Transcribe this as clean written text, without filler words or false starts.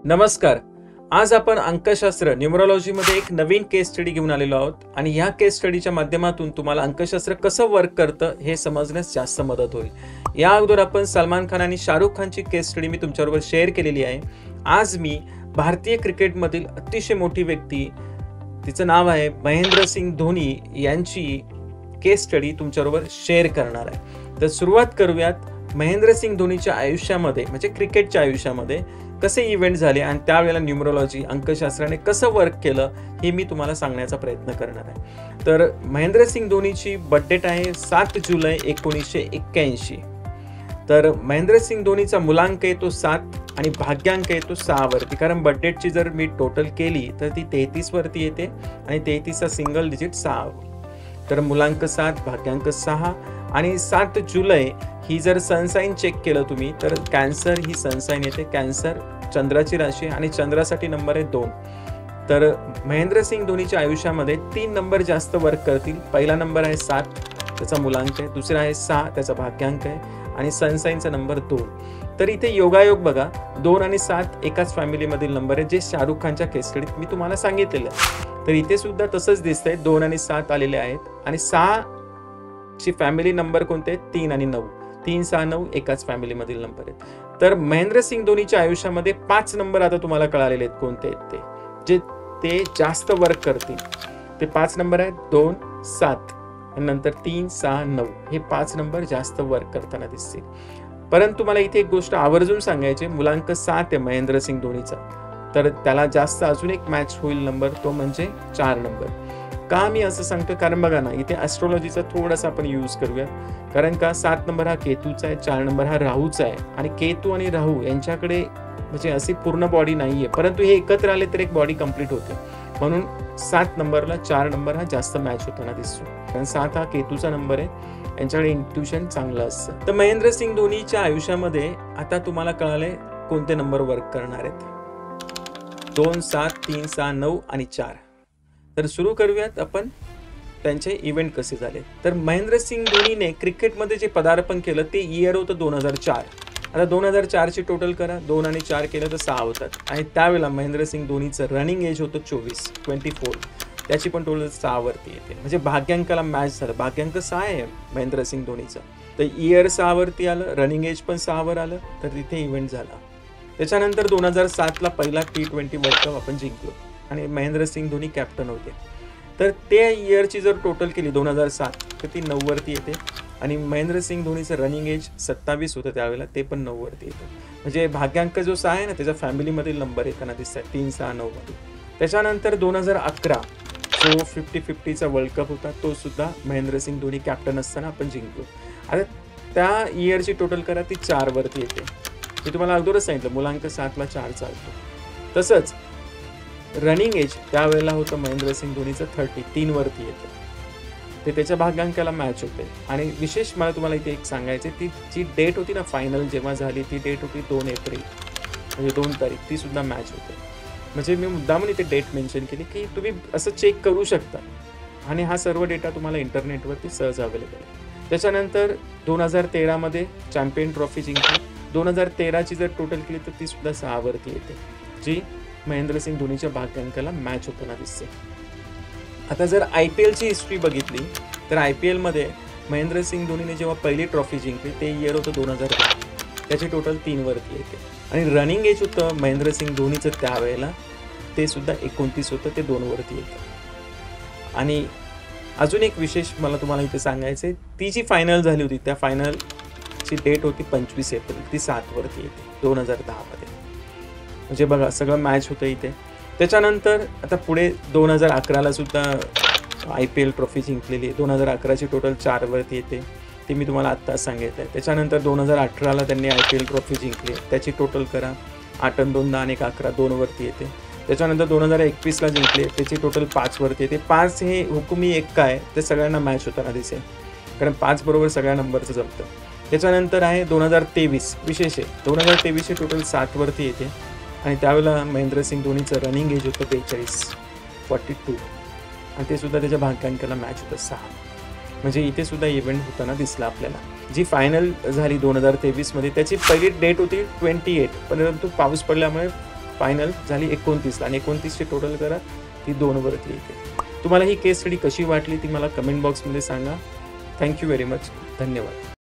नमस्कार. आज आपण अंकशास्त्र न्यूमरोलॉजीमध्ये एक नवीन केस स्टडी घेऊन आलेलो आहोत आणि ह्या केस स्टडीच्या माध्यमातून तुम्हाला अंकशास्त्र कसं वर्क करतं हे समजण्यास जास्त मदत होईल. या अगोदर आपण सलमान खान आणि शाहरुख खानची केस स्टडी मी तुमच्याबरोबर शेअर केलेली आहे. आज मी भारतीय क्रिकेटमधील अतिशय मोठी व्यक्ती, तिचं नाव आहे महेंद्रसिंग धोनी यांची केस स्टडी तुमच्याबरोबर शेअर करणार आहे. तर सुरुवात करूयात. महेंद्रसिंग धोनीच्या आयुष्यामध्ये म्हणजे क्रिकेटच्या आयुष्यामध्ये कसे इव्हेंट झाले आणि त्यावेळेला न्यूमरोलॉजी अंकशास्त्राने कसं वर्क केलं हे मी तुम्हाला सांगण्याचा प्रयत्न करणार आहे. तर महेंद्रसिंग धोनीची बर्थडेट आहे 7 जुलै 1981. तर महेंद्रसिंग धोनीचा मुलांक आहे तो 7 आणि भाग्यांक आहे तो 6 वरती, कारण बर्थडेटची जर मी टोटल केली तर ती 33 वरती येते आणि 33 सिंगल डिजिट 6. तर मुलांक 7, भाग्यांक 6 आणि 7 जुलै ही जर सनसाइन चेक केलं तुम्ही तर कॅन्सर ही सनसाइन येते. कॅन्सर चंद्राची राशी आणि चंद्रासाठी नंबर आहे 2. तर महेंद्रसिंग धोनीच्या आयुष्यामध्ये 3 नंबर जास्त वर्क करतील. पहिला नंबर आहे 7, त्याचा मुलांक आहे. दुसरा आहे 6, त्याचा भाग्यांक आहे आणि सनसाइनचा नंबर 2. तर इथे योगायोग बघा, 2 आणि 7 एकाच फॅमिलीमधील नंबर आहे, जे शाहरुख खानच्या केस स्टडीत मी तुम्हाला सांगितलेलं आहे. तर इथे सुद्धा तसंच दिसतंय, 2 आणि 7 आलेले आहेत आणि 6 ची फॅमिली नंबर कोणते आहेत? 3 आणि 9. 3, 6, 9 एकाच फॅमिलीमधील नंबर आहेत. तर महेंद्रसिंग धोनीच्या आयुष्यामध्ये 5 नंबर आता तुम्हाला कळालेले आहेत कोणते आहेत जे ते जास्त वर्क करतील. ते 5 नंबर आहेत 2, 7 आणि नंतर 3, 6, 9 हे 5 नंबर जास्त वर्क करताना दिसतील. परंतु मला इथे एक गोष्ट आवर्जून सांगायची, मुलांक 7 आहे महेंद्रसिंग धोनीचा, तर त्याला जास्त अजून एक मॅच होईल नंबर, तो म्हणजे 4 नंबर. का मी असं सांगतो? कारण बघा ना, इथे ॲस्ट्रॉलॉजीचा थोडासा आपण यूज करूया. कारण का 7 नंबर हा केतूचा आहे, 4 नंबर हा राहूचा आहे आणि केतू आणि राहू यांच्याकडे म्हणजे अशी पूर्ण बॉडी नाहीये, परंतु हे एकत्र आले तर एक बॉडी कंप्लीट होते. म्हणून 7 नंबरला 4 नंबर हा जास्त मॅच होताना दिसतो, कारण 7 हा केतूचा नंबर आहे, यांच्याकडे इंट्युशन चांगलं असतं. तर महेंद्रसिंग धोनीच्या आयुष्यामध्ये आता तुम्हाला कळाले कोणते नंबर वर्क करणार आहेत: 2, 7, 3, 6, 9 आणि 4. तर सुरू करूयात आपण त्यांचे इव्हेंट कसे झाले. तर महेंद्रसिंग धोनीने क्रिकेटमध्ये जे पदार्पण केलं ते इयर होतं 2004. आता 2004ची टोटल करा, 2 आणि 4 केलं तर 6 होतात आणि त्यावेळेला महेंद्रसिंग धोनीचं रनिंग एज होतं 24. त्याची पण टोटल 6 वरती येते, म्हणजे भाग्यांकाला मॅच झालं. भाग्यांक 6 आहे महेंद्रसिंग धोनीचं, तर इयर 6 वरती आलं, रनिंग एज पण 6 वर आलं, तर तिथे इव्हेंट झाला. त्याच्यानंतर 2007ला पहिला T20 वर्ल्ड कप आपण जिंकलो आणि महेंद्रसिंग धोनी कॅप्टन होते. तर त्या इयरची जर टोटल केली 2007 तर ती 9 वरती येते आणि महेंद्रसिंग धोनीचं रनिंग एज 27 होतं त्यावेळेला, ते पण 9 वरती येतं. म्हणजे भाग्यांक जो 6 आहे ना, त्याच्या फॅमिलीमधील नंबर येताना दिसतात 3, 6, 9 मध्ये. त्याच्यानंतर 2011 जो 50-50चा वर्ल्ड कप होता, तो सुद्धा महेंद्रसिंग धोनी कॅप्टन असताना आपण जिंकलो. आता त्या इयरची टोटल करा, ती 4 वरती येते. मी तुम्हाला अगोदरच सांगितलं मुलांक 7ला 4 चालतो. तसंच रनिंग एज त्यावेळेला होतं महेंद्रसिंग धोनीचं 3 वरती येतं, ते त्याच्या भाग्यांकाला मॅच होते. आणि विशेष मला तुम्हाला इथे एक सांगायचं, ती जी डेट होती ना फायनल जेव्हा झाली, ती डेट होती 2 एप्रिल, म्हणजे 2 तारीख, ती सुद्धा मॅच होते. म्हणजे मी मुद्दामून इथे डेट मेन्शन केली की तुम्ही असं चेक करू शकता आणि हा सर्व डेटा तुम्हाला इंटरनेटवरती सहज अवेलेबल आहे. त्याच्यानंतर 2013मध्ये चॅम्पियन ट्रॉफी जिंकली. 2013ची जर टोटल केली तर ती सुद्धा 6 वरती येते, जी महेंद्रसिंग धोनीच्या भाग्यांकाला मॅच होताना दिसते. आता जर IPLची हिस्ट्री बघितली तर IPLमध्ये महेंद्रसिंग धोनीने जेव्हा पहिली ट्रॉफी जिंकली ते इयर होतं 2010, त्याची टोटल 3 वरती येते. आणि रनिंग एज होतं महेंद्रसिंग धोनीचं त्यावेळेला, ते सुद्धा 29 होतं, ते 2 वरती येतं. आणि अजून एक विशेष मला तुम्हाला इथे सांगायचं आहे, ती जी फायनल झाली होती त्या फायनलची डेट होती 25 एप्रिल, ती 7 वरती येते 2010मध्ये. म्हणजे बघा सगळं मॅच होतं इथे. त्याच्यानंतर आता पुढे 2011ला सुद्धा IPL ट्रॉफी जिंकलेली आहे. 2011ची टोटल 4 वरती येते, ते मी तुम्हाला आत्ताच सांगितलं आहे. त्याच्यानंतर 2018ला त्यांनी IPL ट्रॉफी जिंकली, त्याची टोटल करा 8 आणि 2, 10 आणि 11, 2 वरती येते. त्याच्यानंतर 2021ला जिंकले, त्याची टोटल 5 वरती येते. 5 हे हुकुमी एक काय ते सगळ्यांना मॅच होताना दिसेल, कारण 5 बरोबर सगळ्या नंबरचं जमतं. त्याच्यानंतर आहे 2023, विशेष आहे 2023ची टोटल 7 वरती येते आणि त्यावेळेला महेंद्रसिंग धोनीचं रनिंग एज होतं 42 आणि ते सुद्धा त्याच्या भाग्यांकाला मॅच होतं 6. म्हणजे इथे सुद्धा इव्हेंट होताना दिसला आपल्याला. जी फायनल झाली 2023मध्ये त्याची पहिली डेट होती 28, परंतु पाऊस पडल्यामुळे फायनल झाली 29 आणि 29ची टोटल करा ती 2 वरती येते. तुम्हाला ही केस स्टडी कशी वाटली ती मला कमेंट बॉक्समध्ये सांगा. Thank you very much. धन्यवाद.